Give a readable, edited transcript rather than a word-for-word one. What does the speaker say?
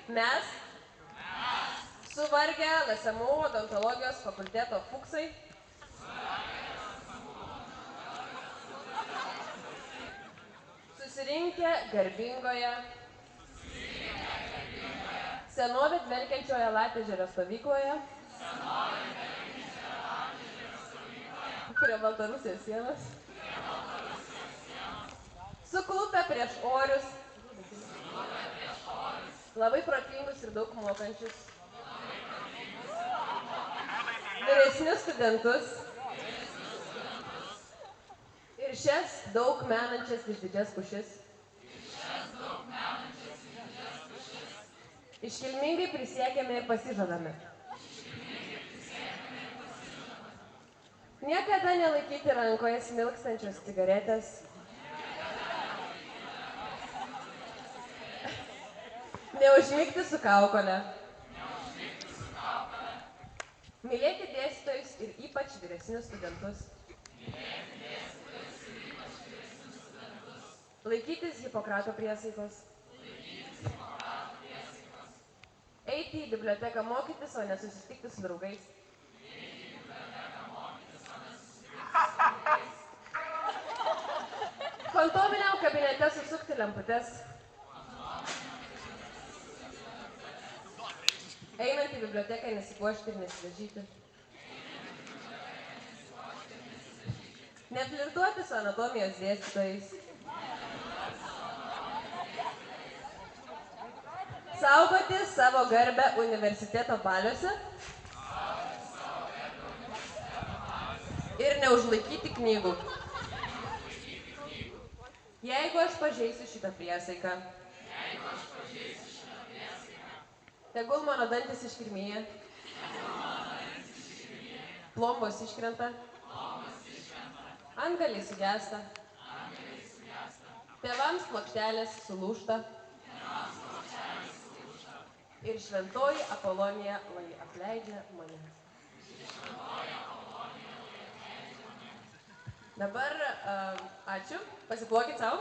Mes suvargę LSMU odontologijos fakulteto fuksai susirinkę garbingoje senovę dvelkiančioje Latėžerio stovykloje prie Baltarusijos sienos suklupę prieš orius labai protingus ir daug mokančius vyresnius studentus ir šias daug menančias išdidžias pušis iškilmingai prisiekėme ir pasižadame niekada nelaikyti rankoje smilkstančios cigaretės, neužmigti su kaukole, mylėti dėstytojus ir ypač vyresnius studentus, laikytis Hipokrato priesaikos, eiti į biblioteką mokytis, o ne susitikti su draugais, fantominiam kabinete susukti lemputes, einant į biblioteką nesipuošti ir nesidažyti, neflirtuoti su anatomijos dėstytojais, saugoti savo garbę universiteto baliuose ir neužlaikyti knygų. Jeigu aš pažeisiu šitą priesaiką, tegul mano dantis iškirmyja, plombos iškrenta, antgaliai sugesta, tėvams plokštelės sulūžta ir šventoji Apolonija lai apleidžia mane. Dabar ačiū, pasiplokit sau.